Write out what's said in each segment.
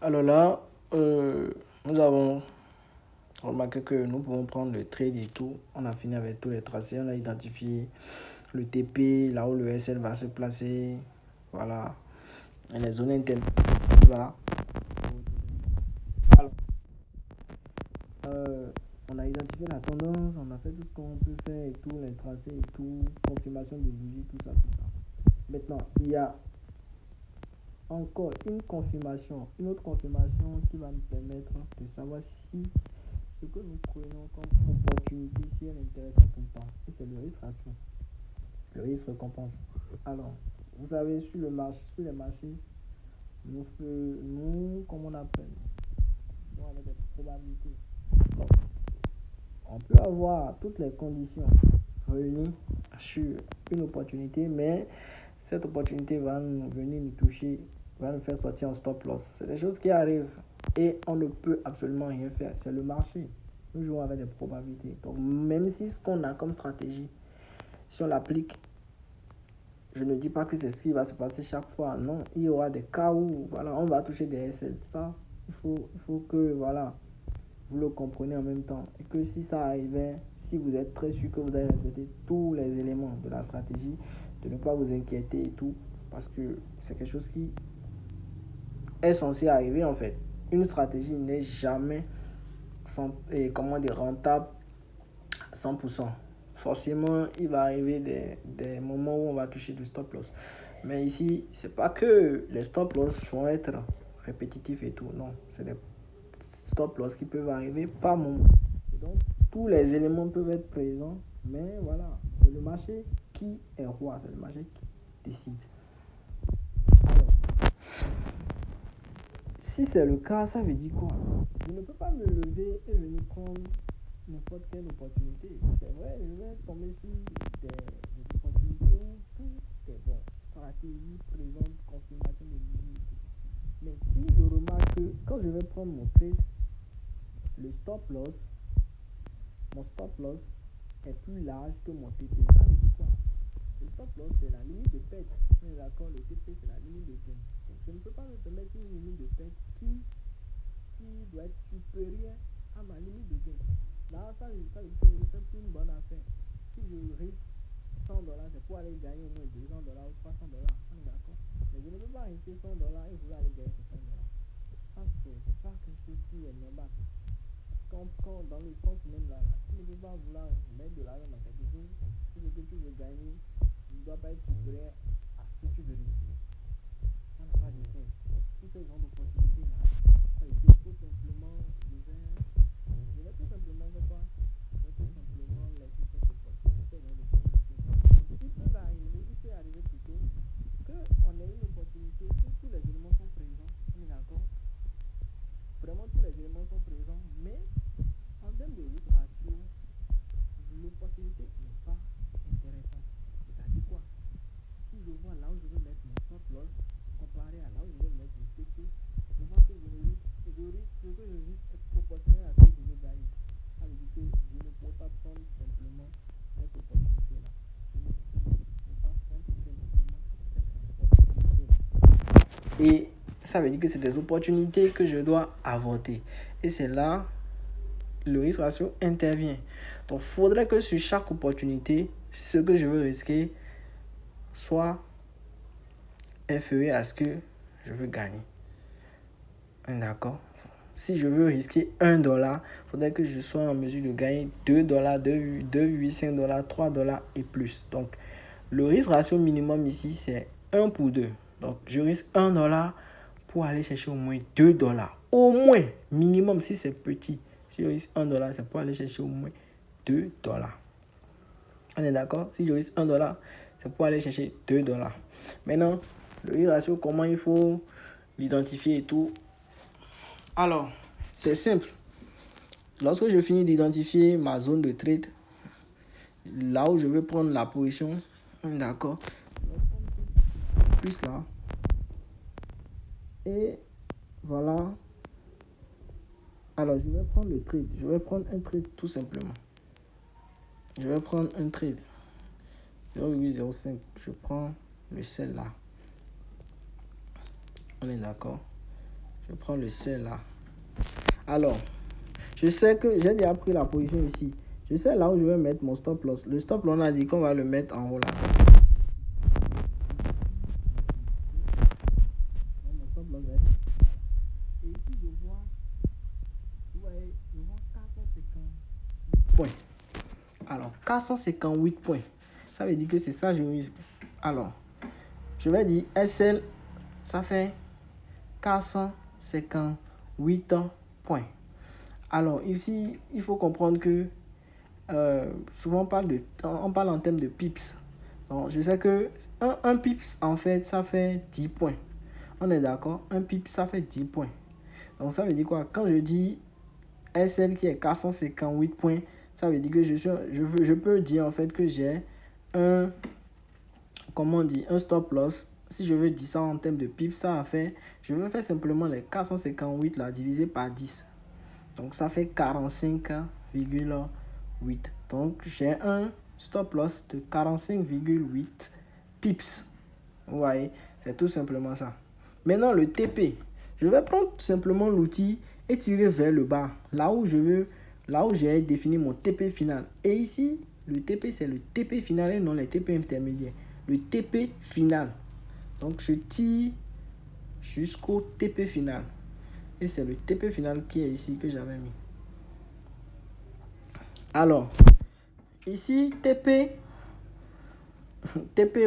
Alors là, nous avons remarqué que nous pouvons prendre le trade et tout. On a fini avec tous les tracés. On a identifié le TP, là où le SL va se placer. Voilà. Et les zones internes. Voilà. Alors, on a identifié la tendance, on a fait tout ce qu'on peut faire et tout, les tracés et tout, confirmation de bougie, tout ça, tout ça. Maintenant, il y a encore une autre confirmation qui va nous permettre de savoir si ce que nous prenons comme opportunité, si elle est intéressante ou pas. Et c'est le risque ratio, le risque récompense. Alors, vous savez, sur les marchés, comme on appelle, nous avons des probabilités. Donc, on peut avoir toutes les conditions réunies sur une opportunité, mais cette opportunité va venir nous toucher, va nous faire sortir en stop loss. C'est des choses qui arrivent et on ne peut absolument rien faire. C'est le marché. Nous jouons avec des probabilités. Donc, même si ce qu'on a comme stratégie, si on l'applique, je ne dis pas que c'est ce qui va se passer chaque fois. Non, il y aura des cas où voilà, on va toucher des SL. Ça, il faut que voilà, vous le comprenez en même temps. Et que si ça arrivait, si vous êtes très sûr que vous avez respecté tous les éléments de la stratégie, de ne pas vous inquiéter et tout, parce que c'est quelque chose qui est censé arriver en fait. Une stratégie n'est jamais rentable à 100%. Forcément, il va arriver des moments où on va toucher du stop loss. Mais ici, c'est pas que les stop loss vont être répétitifs et tout. Non, c'est des stop loss qui peuvent arriver par moment. Et donc, tous les éléments peuvent être présents, mais voilà, c'est le marché qui est roi, c'est le marché qui décide. Alors, si c'est le cas, ça veut dire quoi? Je ne peux pas me lever et venir prendre n'importe quelle opportunité. C'est vrai, je vais tomber sur des opportunités où tout est bon. Stratégie présente, confirmation de visibilité. Mais si je remarque que quand je vais prendre mon trade, le mon stop loss est plus large que mon TP. Ça veut dire quoi? Le stop loss, c'est la limite de perte. On est d'accord, le TP, c'est la limite de gain. Donc, je ne peux pas me permettre une limite de perte qui doit être supérieure à ma limite de gain. Là, ça veut dire que je ne fais plus une bonne affaire. Si je risque $100, c'est pour aller gagner au moins $200 ou $300. On est d'accord? Mais je ne peux pas risquer $100 et vouloir aller gagner $60. Ça, c'est pas quelque chose qui est normal. Quand dans le sens même là, tu ne peux pas vouloir mettre de l'argent dans quelque chose si ce que tu veux gagner ne doit pas être supérieur à ce que tu veux risquer. Ça n'a pas de sens. Toutes ces grandes opportunités là, il faut tout simplement je vais tout simplement faire quoi? Je vais tout simplement laisser cette opportunité, ces grandes opportunités. Donc, il peut arriver plutôt qu'on ait une opportunité où tous les éléments sont présents. On est d'accord? Vraiment tous les éléments sont présents, mais en termes de risque ratio, l'opportunité n'est pas intéressante. C'est-à-dire quoi? Si je vois là où je veux mettre mon stop loss, comparé à là où je veux mettre le TP, je vois que ce que je risque est proportionnel à ce que je veux gagner. Ça veut dire que je ne peux pas prendre simplement cette opportunité-là. Je ne peux pas prendre simplement cette opportunité-là. Et ça veut dire que c'est des opportunités que je dois avorter. Et c'est là le risque ratio intervient. Donc, il faudrait que sur chaque opportunité, ce que je veux risquer soit inférieur à ce que je veux gagner. D'accord? Si je veux risquer $1, il faudrait que je sois en mesure de gagner $2, 2,85$, $3 et plus. Donc, le risque ratio minimum ici, c'est 1 pour 2. Donc, je risque $1 pour aller chercher au moins $2. Au moins, minimum, si c'est petit. Si je risque $1, c'est pour aller chercher au moins $2. On est d'accord? Si je risque $1, c'est pour aller chercher $2. Maintenant, le risque ratio, comment il faut l'identifier et tout? Alors, c'est simple. Lorsque je finis d'identifier ma zone de trade, là où je veux prendre la position, d'accord, plus là. Et voilà. Alors, je vais prendre le trade. Je vais prendre un trade tout simplement. Je vais prendre un trade. 0,05. Je prends le sel là. On est d'accord. Je prends le sel là. Alors, je sais que j'ai déjà pris la position ici. Je sais là où je vais mettre mon stop loss. Le stop loss, on a dit qu'on va le mettre en haut là. Mon stop loss va être là. Et ici, je vois 458 points. Alors, 458 points. Ça veut dire que c'est ça, je risque. Alors, je vais dire SL, ça fait 458 points. Alors, ici, il faut comprendre que souvent on parle en termes de pips. Donc, je sais que un pips, en fait, ça fait 10 points. On est d'accord? Un pips, ça fait 10 points. Donc, ça veut dire quoi? Quand je dis SL qui est 458 points, ça veut dire que je peux dire en fait que j'ai un stop loss. Si je veux dire ça en termes de pips, ça a fait, je veux faire simplement les 458 là divisé par 10. Donc ça fait 45,8. Donc j'ai un stop loss de 45,8 pips. Vous voyez, c'est tout simplement ça. Maintenant le TP, je vais prendre tout simplement l'outil et tirer vers le bas, là où j'ai défini mon TP final. Et ici, le TP, c'est le TP final et non les TP intermédiaires. Le TP final. Donc, je tire jusqu'au TP final. Et c'est le TP final qui est ici que j'avais mis. Alors, ici, TP,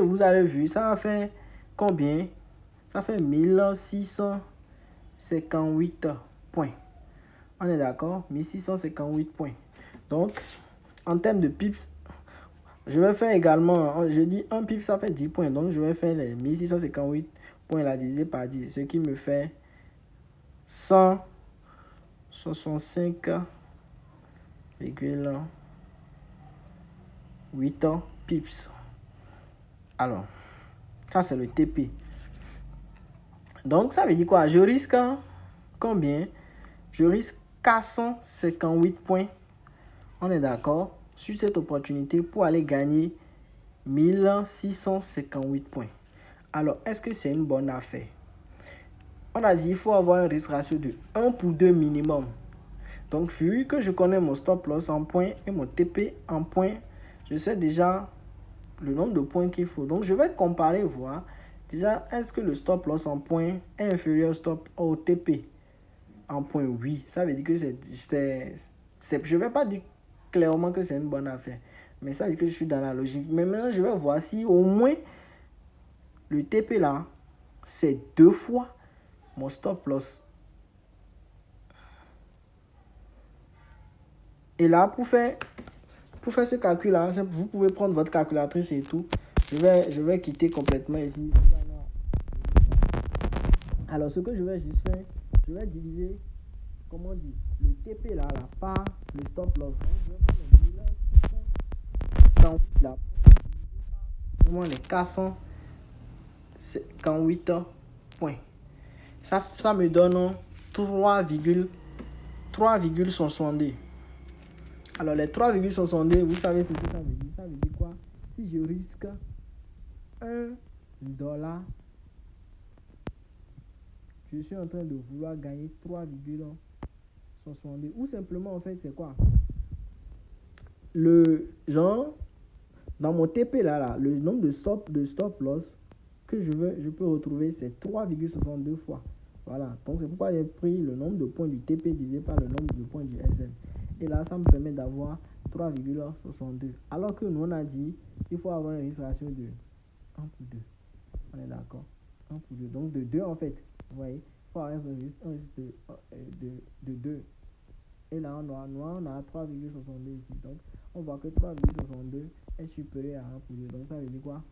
vous avez vu, ça a fait combien? Ça fait 1658 points. On est d'accord? 1658 points. Donc, en termes de pips, je vais faire également, je dis un pips, ça fait 10 points. Donc, je vais faire les 1658 points là divisé par 10. Ce qui me fait 165,8 pips. Alors, ça c'est le TP. Donc, ça veut dire quoi? Je risque combien? Je risque 458 points. On est d'accord? Sur cette opportunité pour aller gagner 1658 points. Alors, est-ce que c'est une bonne affaire? On a dit qu'il faut avoir un risque ratio de 1 pour 2 minimum. Donc, vu que je connais mon stop loss en points et mon TP en points, je sais déjà le nombre de points qu'il faut. Donc, je vais comparer, voir. Déjà, est-ce que le stop loss en points est inférieur au TP en points? Oui. Ça veut dire que je ne vais pas dire clairement que c'est une bonne affaire. Mais ça veut dire que je suis dans la logique. Mais maintenant, je vais voir si au moins le TP là, c'est 2 fois mon stop loss. Et là, pour faire ce calcul-là, vous pouvez prendre votre calculatrice et tout. Je vais quitter complètement ici. Alors, ce que je vais juste faire, je vais diviser, comment on dit, le TP là, par le stop loss. Donc, je vais prendre les 1658 là, vraiment les 458 points. Ça me donne 3,62. Alors, les 3,62, vous savez ce que ça veut dire? Ça veut dire quoi? Si je risque $1, je suis en train de vouloir gagner 3,62. Ou simplement, en fait, c'est quoi? Le genre, dans mon TP là, le nombre de stop loss que je peux retrouver, c'est 3,62 fois. Voilà. Donc, c'est pourquoi j'ai pris le nombre de points du TP divisé par le nombre de points du SL. Et là, ça me permet d'avoir 3,62. Alors que nous, on a dit qu'il faut avoir un risque ratio de 1 pour 2. On est d'accord? 1 pour 2. Donc, de 2, en fait. Vous voyez? Il faut avoir un risque de 2. Et là, on a 3,62 ici. Donc, on voit que 3,62 est supérieur à 1 pour 2. Donc, ça veut dire quoi?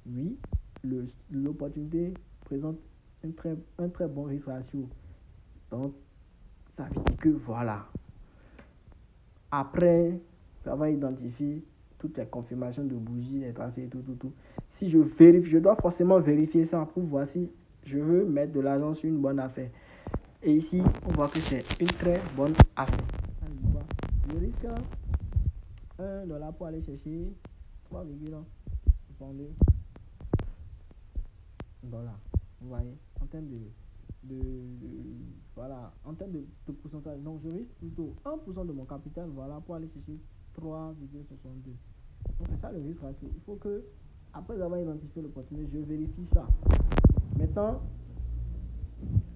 Oui, l'opportunité présente un très bon risque ratio. Donc, ça veut dire que voilà. Après avoir identifié toutes les confirmations de bougies, les tracés et tout. Si je vérifie, je dois forcément vérifier ça pour voir si je veux mettre de l'argent sur une bonne affaire. Et ici, on voit que c'est une très bonne affaire. Je risque $1 pour aller chercher 3,62 $. Vous voyez, en termes de Voilà, en termes de pourcentage, donc je risque plutôt 1% de mon capital, voilà, pour aller chercher 3,62. Donc c'est ça le risque ratio. Il faut que, après avoir identifié l'opportunité, je vérifie ça. Maintenant,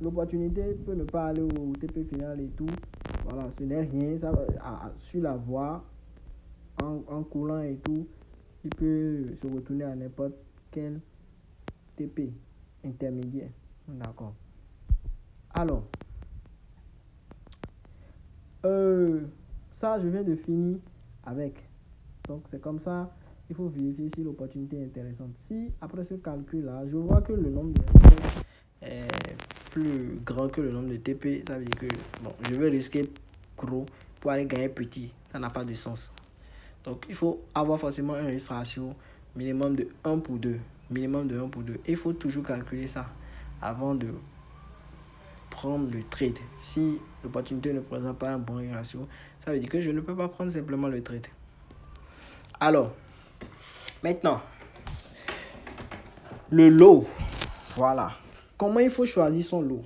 l'opportunité peut ne pas aller au TP final et tout. Voilà, ce n'est rien. Ça va, sur la voie, en coulant et tout, il peut se retourner à n'importe quel TP intermédiaire. D'accord. Alors, ça, je viens de finir avec. Donc, c'est comme ça. Il faut vérifier si l'opportunité est intéressante. Si, après ce calcul-là, je vois que le nombre de RP est plus grand que le nombre de TP, ça veut dire que bon, je vais risquer gros pour aller gagner petit. Ça n'a pas de sens. Donc, il faut avoir forcément un risque ratio minimum de 1 pour 2. Minimum de 1 pour 2. Et il faut toujours calculer ça avant de prendre le trade. Si l'opportunité ne présente pas un bon ratio, ça veut dire que je ne peux pas prendre simplement le trade. Alors, maintenant, le lot. Voilà. Comment il faut choisir son lot?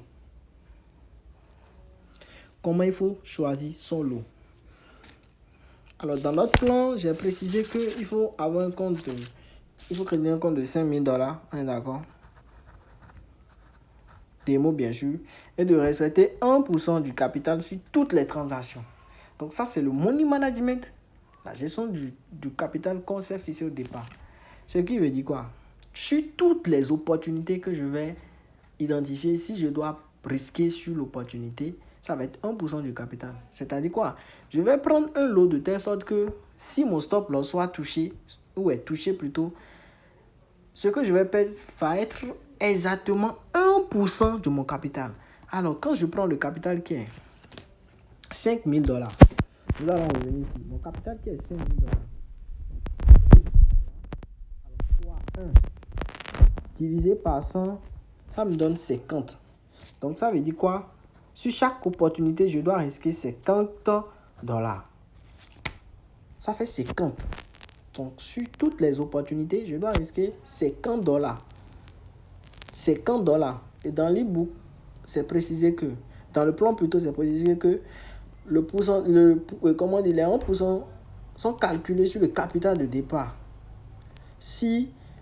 Comment il faut choisir son lot? Alors, dans notre plan, j'ai précisé qu'il faut avoir un compte il faut créer un compte de $5,000. On est d'accord? Démo, bien sûr. Et de respecter 1% du capital sur toutes les transactions. Donc, ça, c'est le money management. La gestion du capital qu'on s'est fixé au départ. Ce qui veut dire quoi? Sur toutes les opportunités que je vais identifier, si je dois risquer sur l'opportunité, ça va être 1% du capital. C'est-à-dire quoi? Je vais prendre un lot de telle sorte que si mon stop loss soit touché, ou est touché plutôt, ce que je vais perdre va être exactement 1% de mon capital. Alors, quand je prends le capital qui est $5,000, nous allons revenir ici. Mon capital qui est $5,000. Alors, fois 1 divisé par 100, ça me donne 50. Donc, ça veut dire quoi? Sur chaque opportunité, je dois risquer $50. Ça fait 50. Donc, sur toutes les opportunités, je dois risquer $50. $50. Et dans l'e-book, c'est précisé que, dans le plan plutôt, c'est précisé que les 1% sont calculés sur le capital de départ.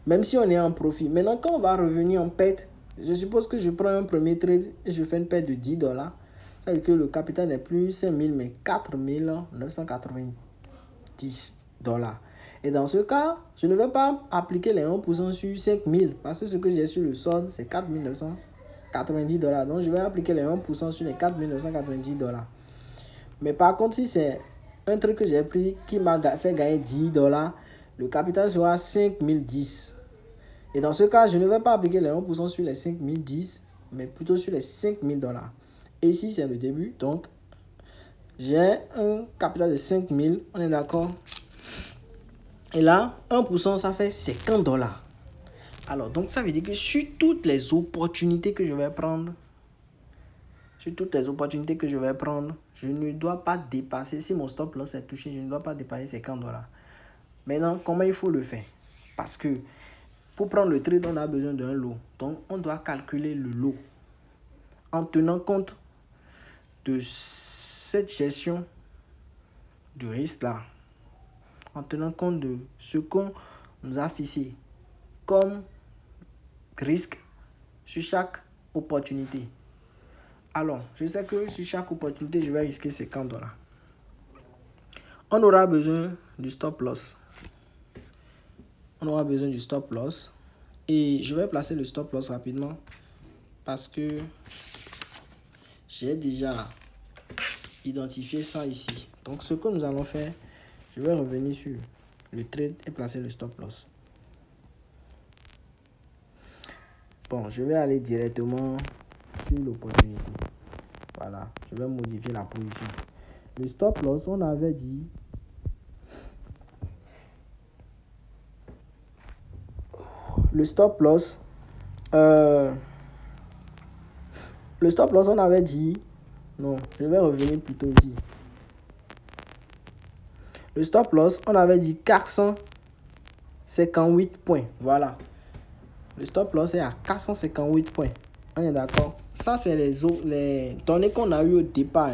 Même si on est en profit. Maintenant, quand on va revenir en perte, je suppose que je prends un premier trade et je fais une perte de $10. Ça veut dire que le capital n'est plus 5,000 mais 4,990 $. Et dans ce cas, je ne vais pas appliquer les 1% sur 5,000 parce que ce que j'ai sur le solde, c'est 4,990 $. Donc, je vais appliquer les 1% sur les 4,990 $. Mais par contre, si c'est un truc que j'ai pris qui m'a fait gagner $10, le capital sera 5,010. Et dans ce cas, je ne vais pas appliquer les 1% sur les 5,010, mais plutôt sur les $5,000. Et ici, c'est le début. Donc, j'ai un capital de 5,000. On est d'accord? Et là, 1%, ça fait $50. Alors, donc, ça veut dire que sur toutes les opportunités que je vais prendre, je ne dois pas dépasser, si mon stop loss est touché, je ne dois pas dépasser $50. Maintenant, comment il faut le faire? Parce que pour prendre le trade, on a besoin d'un lot. Donc, on doit calculer le lot en tenant compte de cette gestion de risque-là. En tenant compte de ce qu'on nous a fixé comme risque sur chaque opportunité. Alors, je sais que sur chaque opportunité, je vais risquer $50. On aura besoin du stop loss. Et je vais placer le stop loss rapidement parce que j'ai déjà identifié ça ici. Donc, ce que nous allons faire, je vais revenir sur le trade et placer le stop loss. Bon, je vais aller directement sur l'opportunité. Voilà, je vais modifier la position. Le stop loss, on avait dit le stop loss, on avait dit, non, je vais revenir plutôt ici. Le stop loss, on avait dit 458 points. Voilà. Le stop loss est à 458 points. On est d'accord? Ça, c'est les données qu'on a eues au départ.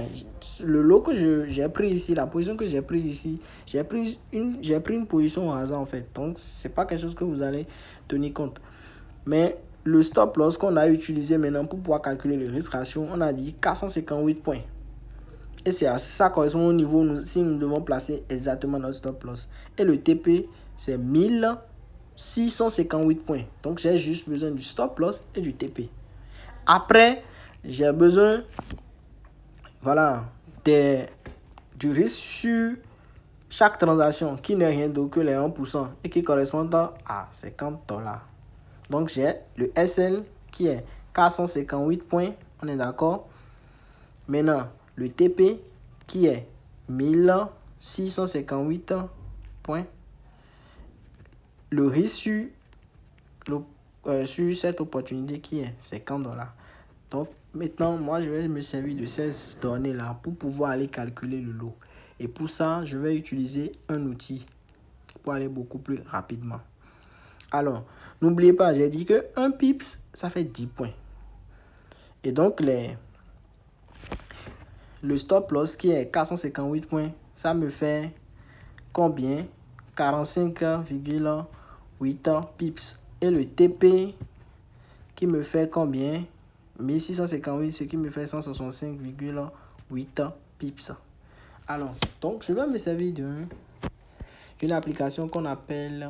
Le lot que j'ai pris ici, la position que j'ai prise ici, j'ai pris une position au hasard en fait. Donc, c'est pas quelque chose que vous allez tenir compte. Mais le stop loss qu'on a utilisé maintenant pour pouvoir calculer le risque ratio, on a dit 458 points. Et c'est à ça correspond au niveau si nous devons placer exactement notre stop loss. Et le TP, c'est 1658 points. Donc, j'ai juste besoin du stop loss et du TP. Après, j'ai besoin du risque sur chaque transaction qui n'est rien d'autre que les 1% et qui correspond à $50. Donc, j'ai le SL qui est 458 points. On est d'accord? Maintenant, le TP qui est 1658 points. Le risque sur cette opportunité qui est $50. Donc, maintenant, moi, je vais me servir de ces données-là pour pouvoir aller calculer le lot. Et pour ça, je vais utiliser un outil pour aller beaucoup plus rapidement. Alors, n'oubliez pas, j'ai dit que 1 pips, ça fait 10 points. Et donc, le stop loss qui est 458 points, ça me fait combien? 45,8 pips. Et le TP qui me fait combien? 1658, ce qui me fait 165,8 pips. Alors, donc, je vais me servir d'une application qu'on appelle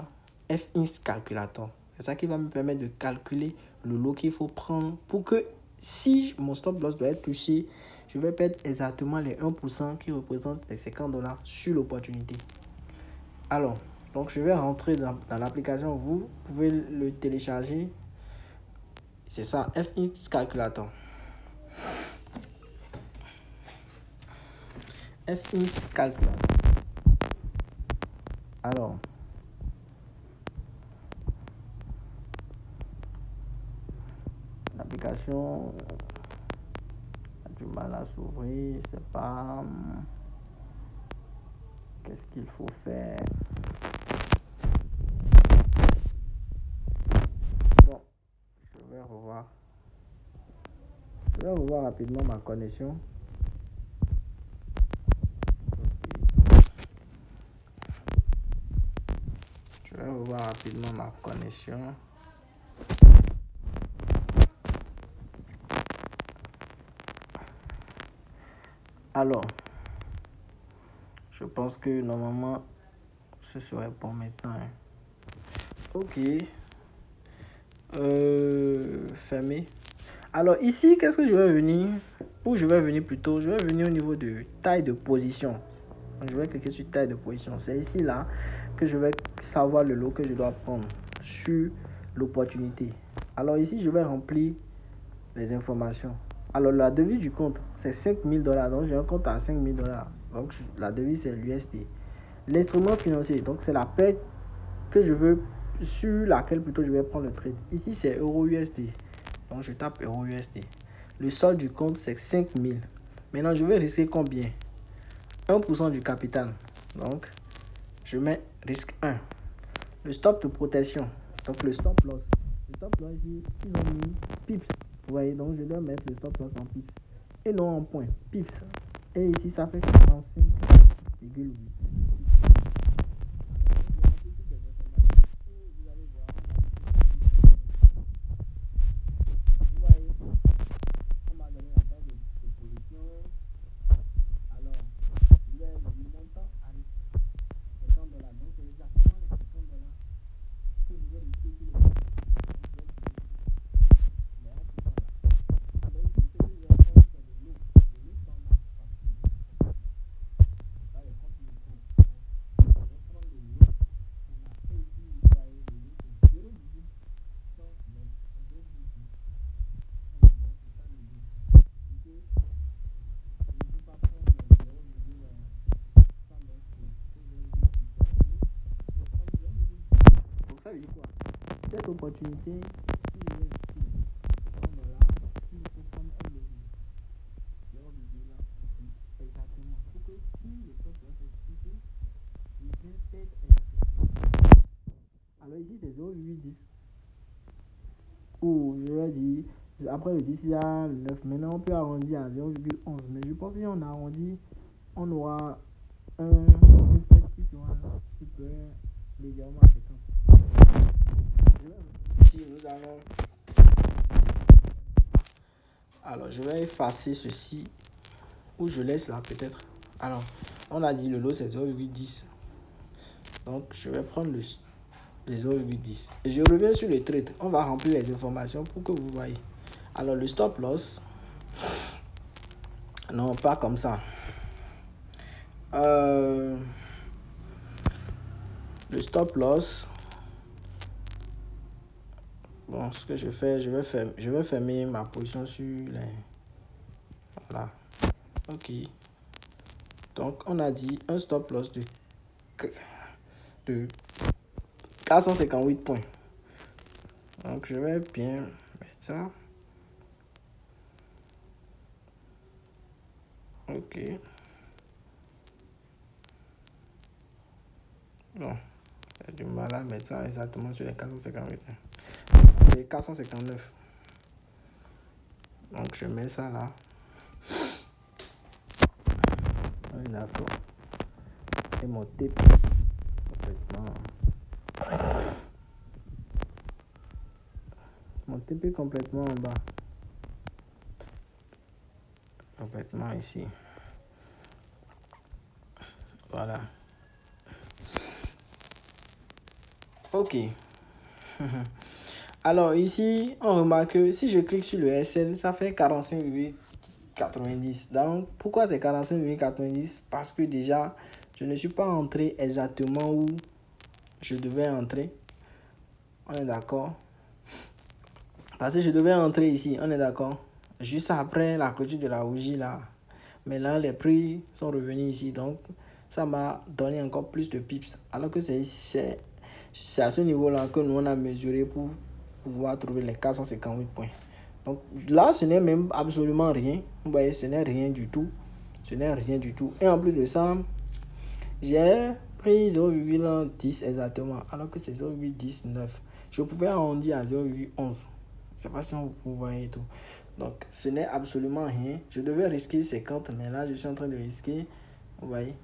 FX Calculator. C'est ça qui va me permettre de calculer le lot qu'il faut prendre pour que si mon stop loss doit être touché, je vais perdre exactement les 1% qui représentent les $50 sur l'opportunité. Alors, donc je vais rentrer dans l'application. Vous pouvez le télécharger. C'est ça, FX Calculator. FX Calculator. Alors, l'application a du mal à s'ouvrir. C'est pas... Qu'est-ce qu'il faut faire? Bon, je vais revoir rapidement ma connexion. Je vais revoir rapidement ma connexion. Alors, je pense que normalement, ce serait bon maintenant. Ok. Fermé. Alors ici, qu'est-ce que je vais venir? Où je vais venir plutôt? Je vais venir au niveau de taille de position. Donc, je vais cliquer sur taille de position. C'est ici là que je vais savoir le lot que je dois prendre sur l'opportunité. Alors ici, je vais remplir les informations. Alors la devise du compte, c'est $5000. Donc j'ai un compte à $5000. Donc la devise, c'est l'USD. L'instrument financier, donc c'est la paie que je veux, sur laquelle plutôt je vais prendre le trade. Ici, c'est EURUSD. Donc je tape EURUSD. Le solde du compte, c'est 5000. Maintenant, je vais risquer combien? 1% du capital. Donc, je mets risque 1. Le stop de protection. Donc, le stop loss. Le stop loss ici, ils ont mis pips. Vous voyez, donc je dois mettre le stop loss en pips. Et non en point. Pips. Et ici, ça fait 45,8. Donc ça veut dire quoi? Cette opportunité, si je vais ici, $100, il faut prendre un levier. 0,10 exactement. Pour que si le stop loss est touché, je vais perdre exactement. Alors ici c'est 0,10. Ou je vais dire Après le 10, il y a le 9. Maintenant, on peut arrondir à 0,11. Mais je pense que si on arrondit, on aura une fête qui sera supérieure légèrement à 50. Ici, nous allons. Alors, je vais effacer ceci. Ou je laisse là, peut-être. Alors, on a dit le lot, c'est 0,10. Donc, je vais prendre les 0,10. Et je reviens sur le trade. On va remplir les informations pour que vous voyez. Alors, le stop loss. Non, pas comme ça. Le stop loss. Bon, ce que je fais, je vais fermer ma position sur les... Voilà. Ok. Donc, on a dit un stop loss de 458 points. Donc, je vais bien mettre ça. Ok. Bon, j'ai du mal à mettre ça exactement sur les 458. Les 459. Donc, je mets ça là. D'accord. Et mon TP complètement. Mon TP complètement en bas. Complètement ici. Voilà. Ok. Alors ici, on remarque que si je clique sur le SL, ça fait 45,90. Donc, pourquoi c'est 45,90? Parce que déjà, je ne suis pas entré exactement où je devais entrer. On est d'accord? Parce que je devais entrer ici, on est d'accord? Juste après la clôture de la bougie là. Mais là, les prix sont revenus ici. Donc, ça m'a donné encore plus de pips. Alors que c'est à ce niveau-là que nous on a mesuré pour pouvoir trouver les 458 points. Donc là, ce n'est même absolument rien. Vous voyez, ce n'est rien du tout. Ce n'est rien du tout. Et en plus de ça, j'ai pris 0,10 exactement. Alors que c'est 0,19. Je pouvais arrondir à 0,11. Je ne sais pas si vous voyez tout. Donc, ce n'est absolument rien. Je devais risquer 50, mais là, je suis en train de risquer, vous voyez,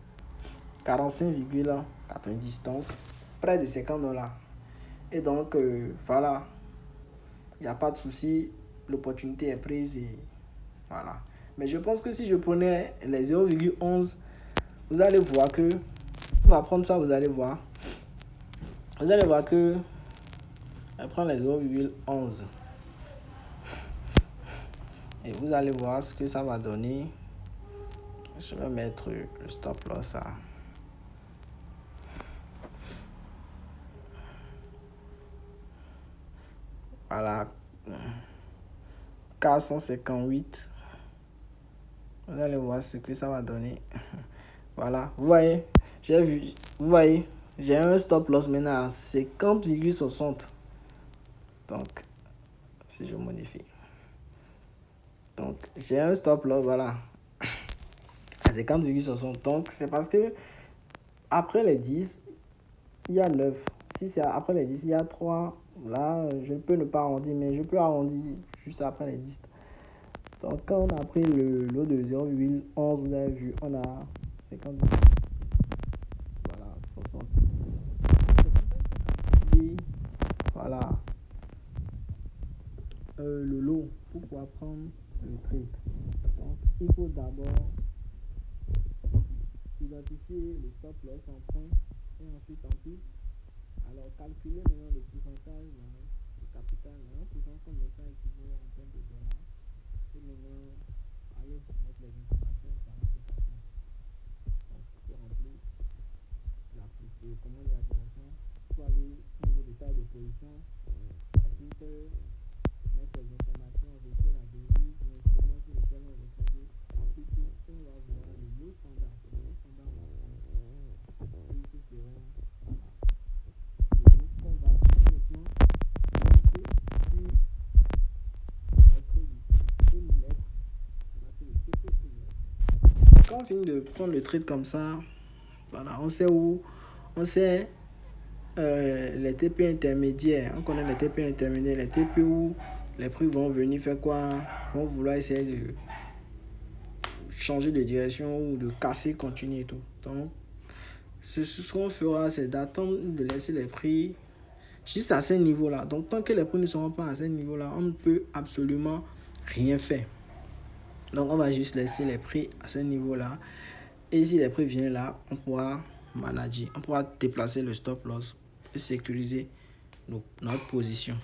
45,90. Donc, près de 50 $. Et donc, voilà. Il n'y a pas de souci. L'opportunité est prise et voilà. Mais je pense que si je prenais les 0,11, vous allez voir que... On va prendre ça, vous allez voir. Vous allez voir que... Je prends les 0,11. Et vous allez voir ce que ça va donner. Je vais mettre le stop loss à... Voilà. 458. Vous allez voir ce que ça va donner. Voilà. Vous voyez. J'ai vu. Vous voyez. J'ai un stop loss maintenant à 50,60. Donc, si je modifie. Donc, j'ai un stop loss, voilà. À 50,60. Donc, c'est parce que après les 10, il y a 9. Si c'est après les 10, il y a 3. Là, je peux ne pas arrondir, mais je peux arrondir juste après les 10. Donc, quand on a pris le lot de 0,11, vous avez vu, on a 50. Voilà, 60. Et voilà. Le lot pour pouvoir prendre le trade. Donc, il faut d'abord identifier le stop loss en point et ensuite en pips. Alors, calculer maintenant le pourcentage du capital. Maintenant, pour ça, combien ça équivaut en termes de dollars. Et maintenant, allez mettre les informations dans l'application. Donc, pour remplir l'application, comment l'application, pour aller au niveau de taille de position. Ensuite, mettre les informations, vérifier la devise, l'instrument sur lequel on veut trader. Ensuite, on va voir le lot standard. C'est le lot standard on va prendre. Et ici, c'est voilà. Le lot qu'on va prendre maintenant. Lancer sur notre ici et nous mettre. C'est le TP universel. Quand on finit de prendre le trade comme ça, voilà, on sait où, on sait les TP intermédiaires. On connaît les TP intermédiaires, les TP où les prix vont venir faire quoi? Vont vouloir essayer de changer de direction ou de casser, continuer et tout. Donc, ce qu'on fera, c'est d'attendre de laisser les prix juste à ce niveau-là. Donc, tant que les prix ne seront pas à ce niveau-là, on ne peut absolument rien faire. Donc, on va juste laisser les prix à ce niveau-là. Et si les prix viennent là, on pourra manager. On pourra déplacer le stop loss et sécuriser notre position.